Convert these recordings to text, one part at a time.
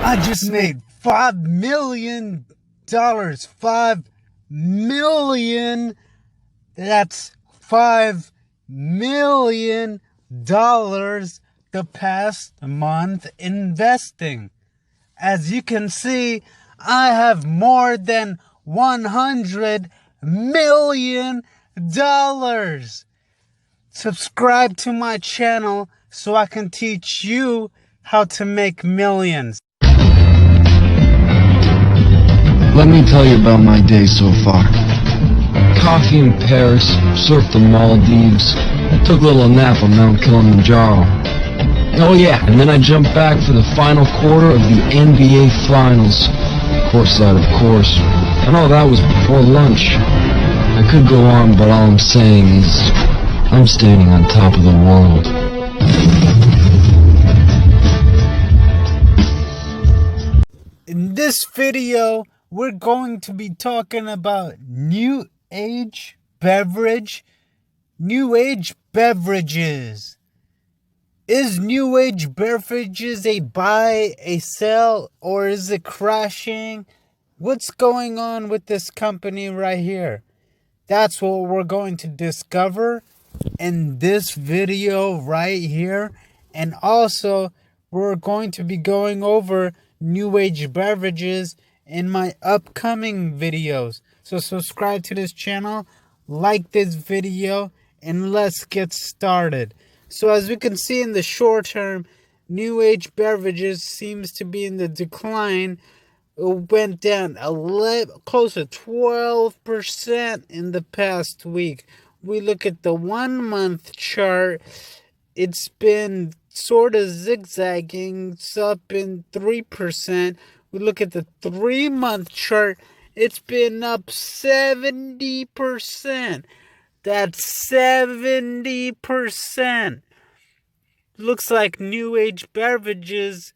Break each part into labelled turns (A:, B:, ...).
A: I just made $5 million. $5 million. That's $5 million the past month investing. As you can see, I have more than $100 million. Subscribe to my channel so I can teach you how to make millions.
B: Let me tell you about my day so far. Coffee in Paris, surfed the Maldives, took a little nap on Mount Kilimanjaro. Oh yeah, and then I jumped back for the final quarter of the NBA Finals. Courtside, of course. And all that was before lunch. I could go on, but all I'm saying is, I'm standing on top of the world.
A: In this video, we're going to be talking about new age beverages. Is new age beverages a buy, a sell, or is it crashing? What's going on with this company right here? That's what we're going to discover in this video right here. And also, we're going to be going over new age beverages in my upcoming videos. So subscribe to this channel, like this video, and let's get started. So as we can see in the short term, new age beverages seems to be in the decline. It went down close to 12% in the past week. We look at the 1 month chart, it's been sort of zigzagging. It's up in 3%. We look at the 3 month chart, it's been up 70%. That's 70%. Looks like new age beverages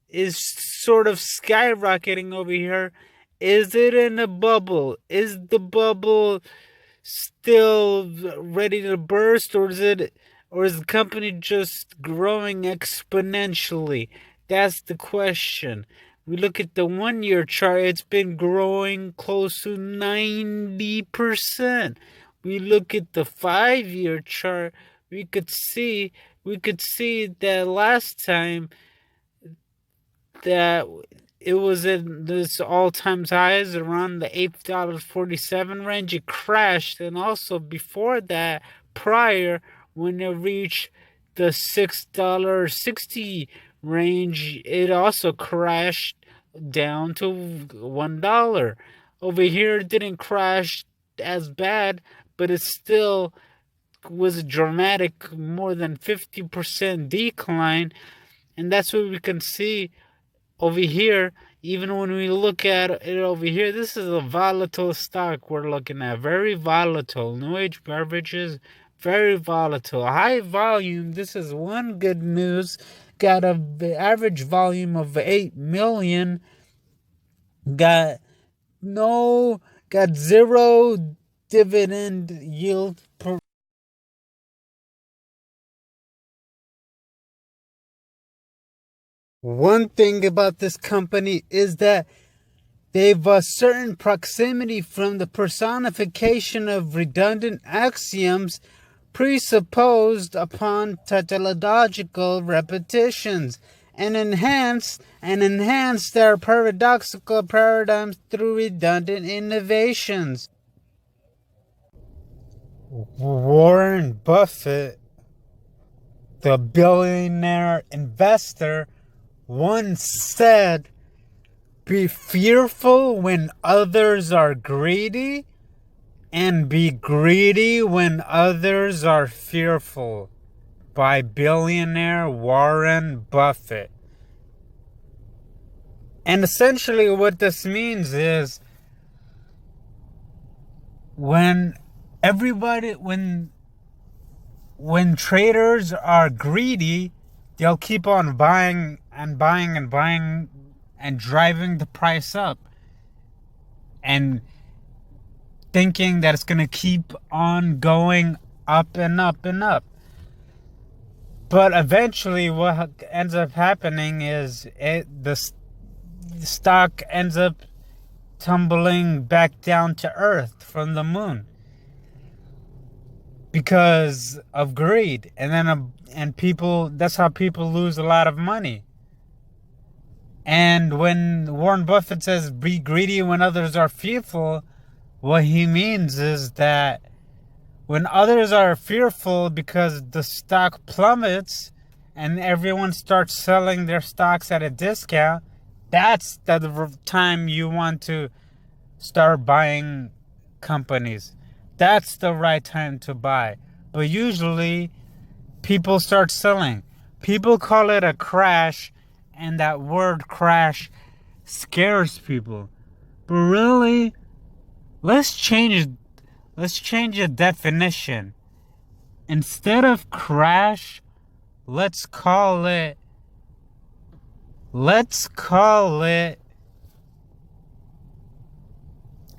A: is sort of skyrocketing over here. Is it in a bubble? Is the bubble still ready to burst, or is the company just growing exponentially? That's the question. We look at the 1 year chart, it's been growing close to 90%. We look at the 5 year chart, we could see that last time that it was in this all-time highs around the $8.47 range. It crashed, and also before that, prior, when it reached the $6.60 range, it also crashed down to $1. Over here, it didn't crash as bad, but it still was a dramatic, more than 50% decline. And that's what we can see over here. Even when we look at it over here, this is a volatile stock we're looking at. Very volatile. New age beverages, very volatile. High volume. This is one good news. Got an average volume of 8 million. Got zero dividend yield per. One thing about this company is that they've a certain proximity from the personification of redundant axioms presupposed upon tautological repetitions and enhance their paradoxical paradigms through redundant innovations. Warren Buffett, the billionaire investor, once said, "Be fearful when others are greedy, and be greedy when others are fearful," by billionaire Warren Buffett. And essentially what this means is, when traders are greedy, they'll keep on buying and driving the price up and thinking that it's going to keep on going up and up and up. But eventually what ends up happening is stock ends up tumbling back down to earth from the moon because of greed. And people, that's how people lose a lot of money. And when Warren Buffett says be greedy when others are fearful, what he means is that when others are fearful because the stock plummets and everyone starts selling their stocks at a discount, that's the time you want to start buying companies. That's the right time to buy. But usually people start selling. People call it a crash, and that word crash scares people. But really, let's change the definition. Instead of crash, let's call it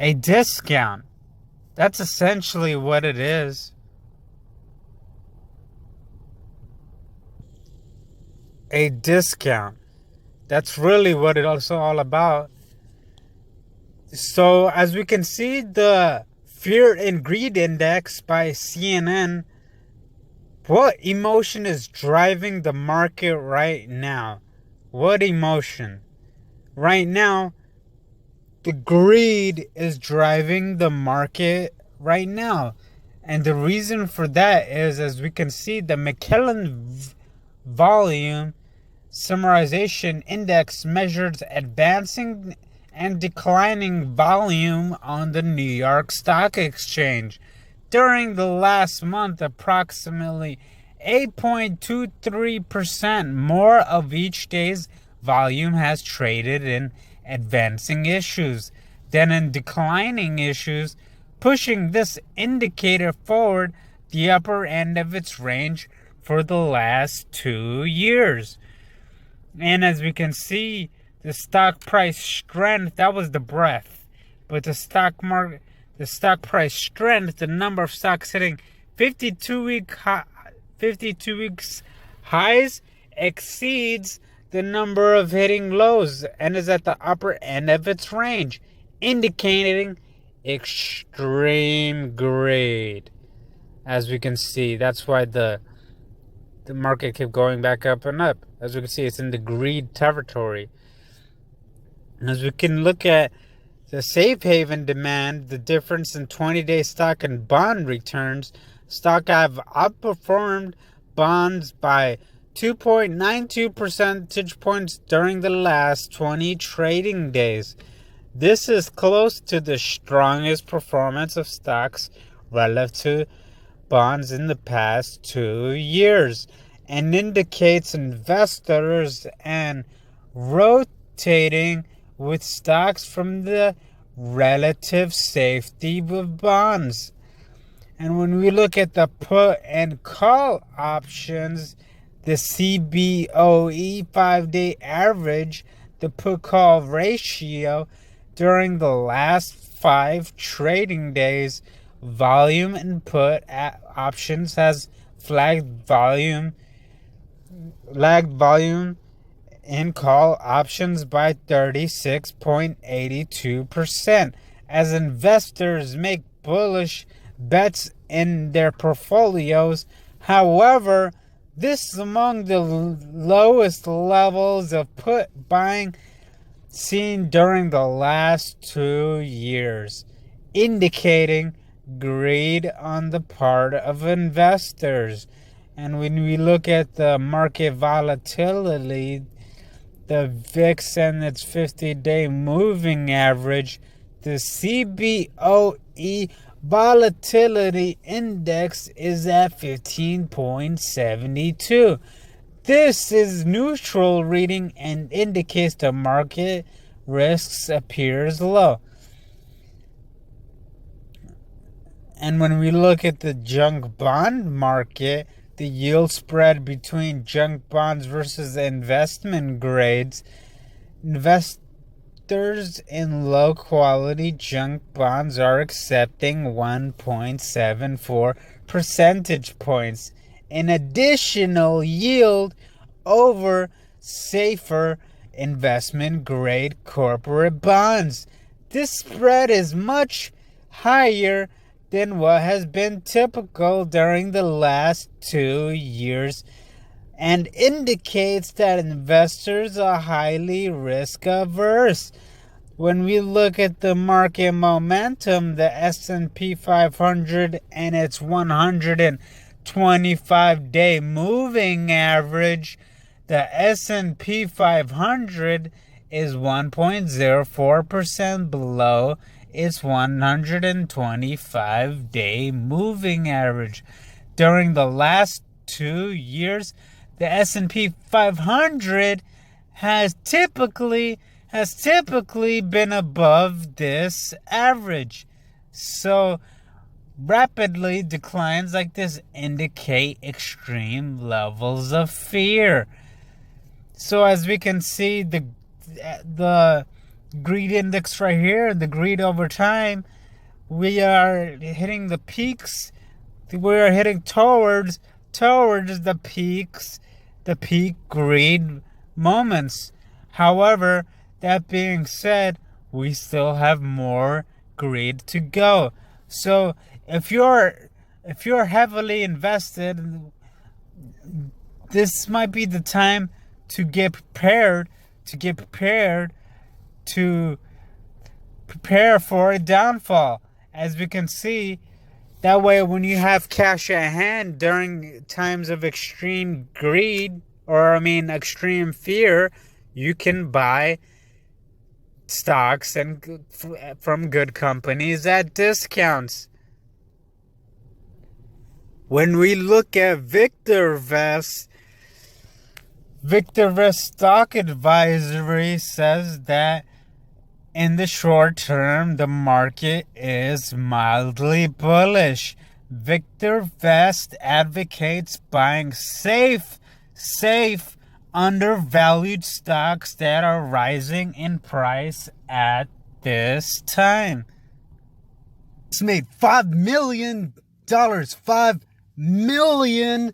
A: a discount. That's essentially what it is. A discount. That's really what it's all about. So, as we can see, the Fear and Greed Index by CNN, what emotion is driving the market right now? What emotion? Right now, the greed is driving the market right now. And the reason for that is, as we can see, the McKellen volume summarization index measures advancing and declining volume on the New York Stock Exchange. During the last month, approximately 8.23% more of each day's volume has traded in advancing issues than in declining issues, pushing this indicator forward the upper end of its range for the last 2 years. And as we can see, the stock price strength, that was the breadth. But the stock price strength, the number of stocks hitting 52 weeks highs exceeds the number of hitting lows and is at the upper end of its range, indicating extreme greed. As we can see, that's why the market kept going back up and up. As we can see, it's in the greed territory. And as we can look at the safe haven demand, the difference in 20-day stock and bond returns, stock have outperformed bonds by 2.92 percentage points during the last 20 trading days. This is close to the strongest performance of stocks relative to bonds in the past 2 years, and indicates investors and rotating with stocks from the relative safety of bonds. And when we look at the put and call options, the CBOE 5-day average, the put call ratio during the last 5 trading days, volume and put options has lagged volume in call options by 36.82% as investors make bullish bets in their portfolios. However, this is among the lowest levels of put buying seen during the last 2 years, indicating greed on the part of investors. And when we look at the market volatility, the VIX and its 50-day moving average, the CBOE volatility index is at 15.72. This is neutral reading and indicates the market risks appears low. And when we look at the junk bond market, the yield spread between junk bonds versus investment grades, investors in low quality junk bonds are accepting 1.74 percentage points in additional yield over safer investment grade corporate bonds. This spread is much higher than what has been typical during the last 2 years and indicates that investors are highly risk averse. When we look at the market momentum, the S&P 500 and its 125-day moving average, the S&P 500 is 1.04% below its 125-day moving average. During the last 2 years, the S&P 500 has typically been above this average. So rapidly declines like this indicate extreme levels of fear. So as we can see, the greed index right here, the greed over time, we are hitting the peaks. We are heading towards the peaks, the peak greed moments. However, that being said, we still have more greed to go. So if you're heavily invested, this might be the time to get prepared to prepare for a downfall. As we can see, that way when you have cash at hand during times of extreme greed, extreme fear, you can buy stocks and from good companies at discounts. When we look at VictorVest Stock Advisory says that in the short term, the market is mildly bullish. VictorVest advocates buying safe, undervalued stocks that are rising in price at this time. It's made $5 million. $5 million.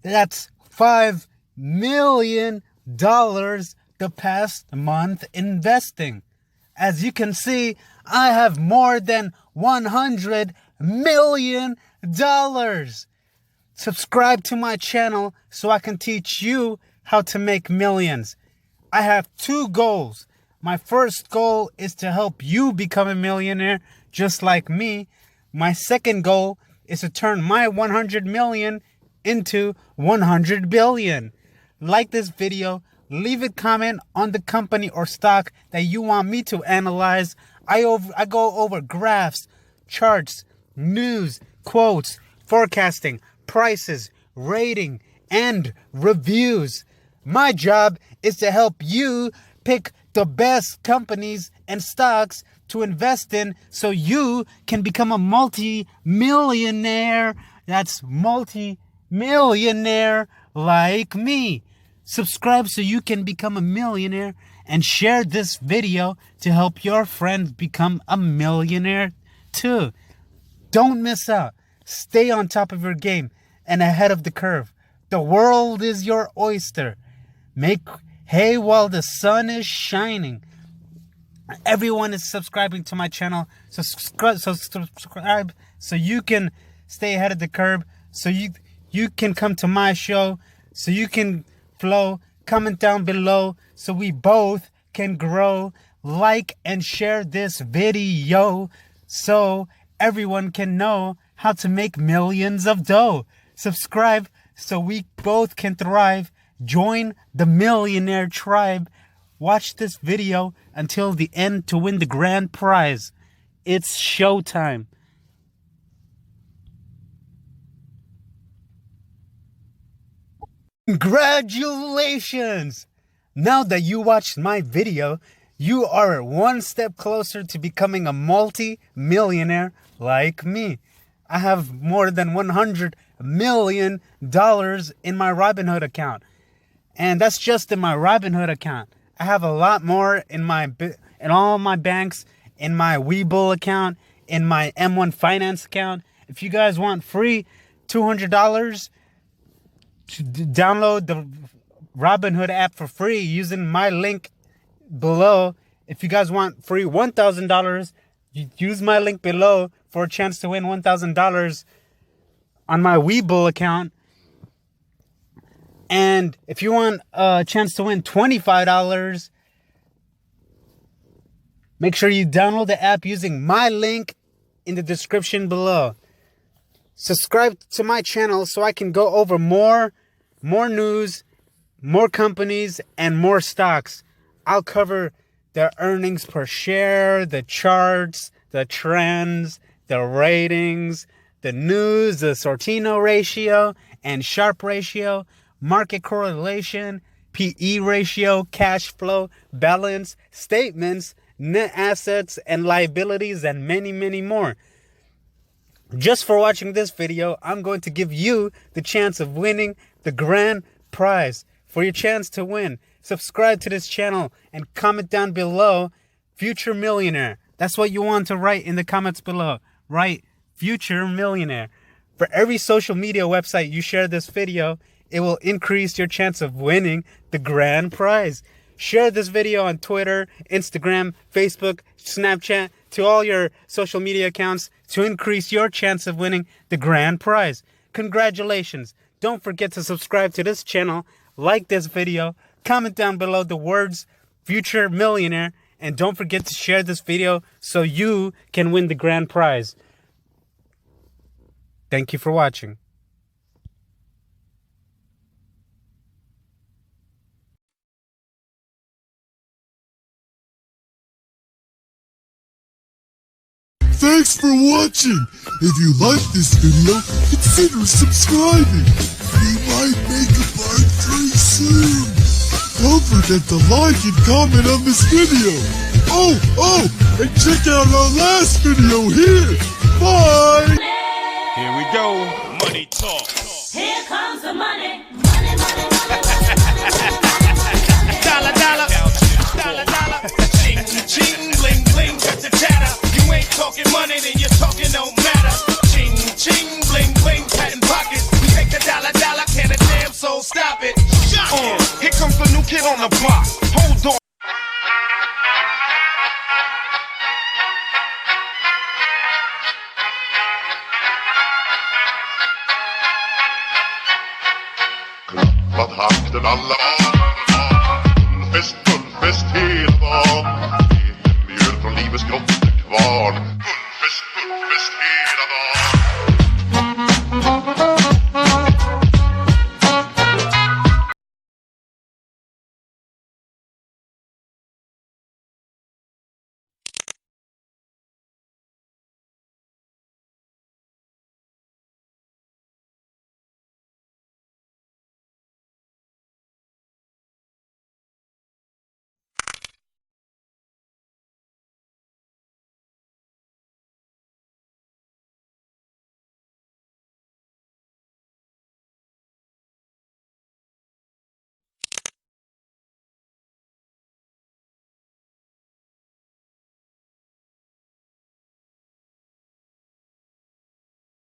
A: That's $5 million the past month investing. As you can see, I have more than $100 million. Subscribe to my channel so I can teach you how to make millions. I have 2 goals. My first goal is to help you become a millionaire just like me. My second goal is to turn my 100 million into 100 billion. Like this video, leave a comment on the company or stock that you want me to analyze. I go over graphs, charts, news, quotes, forecasting, prices, rating, and reviews. My job is to help you pick the best companies and stocks to invest in so you can become a multi-millionaire. That's multi-millionaire like me. Subscribe so you can become a millionaire and share this video to help your friends become a millionaire too. Don't miss out. Stay on top of your game and ahead of the curve. The world is your oyster. Make hay while the sun is shining. Everyone is subscribing to my channel. So subscribe so you can stay ahead of the curve. So you can come to my show. So you can flow. Comment down below so we both can grow. Like and share this video so everyone can know how to make millions of dough. Subscribe so we both can thrive. Join the millionaire tribe. Watch this video until the end to win the grand prize. It's showtime. Congratulations! Now that you watched my video, you are one step closer to becoming a multi-millionaire like me. I have more than $100 million in my Robinhood account. And that's just in my Robinhood account. I have a lot more in all my banks, in my Webull account, in my M1 Finance account. If you guys want free $200 to download the Robinhood app for free using my link below. If you guys want free $1,000, use my link below for a chance to win $1,000 on my Webull account. And if you want a chance to win $25, make sure you download the app using my link in the description below. Subscribe to my channel so I can go over more news, more companies, and more stocks. I'll cover the earnings per share, the charts, the trends, the ratings, the news, the Sortino ratio and Sharpe ratio, market correlation, PE ratio, cash flow, balance, statements, net assets and liabilities, and many, many more. Just for watching this video, I'm going to give you the chance of winning the grand prize. For your chance to win, subscribe to this channel and comment down below, future millionaire. That's what you want to write in the comments below. Write future millionaire. For every social media website you share this video, it will increase your chance of winning the grand prize. Share this video on Twitter, Instagram, Facebook, Snapchat, to all your social media accounts to increase your chance of winning the grand prize. Congratulations. Don't forget to subscribe to this channel, like this video, comment down below the words future millionaire, and don't forget to share this video so you can win the grand prize. Thank you for watching.
C: Thanks for watching. If you like this video, consider subscribing. We might make a part 3 soon. Don't forget to like and comment on this video. And check out our last video here. Bye.
D: Here we go. Money talk.
E: Here comes the money. Money, money, money, money, money, money.
D: Dollar, dollar. Dollar, dollar. Ching, ching, bling, bling. Got the chatter. You ain't talking money, then your talking don't matter. Ching, ching, bling, bling. Patent pockets. We take the dollar, dollar. Can a damn soul stop it? Here comes the new kid on the block. Hold on.
C: Vad hakten alla Fullfest hela dagen. Mjöl från livets grottekvarn. Fullfest hela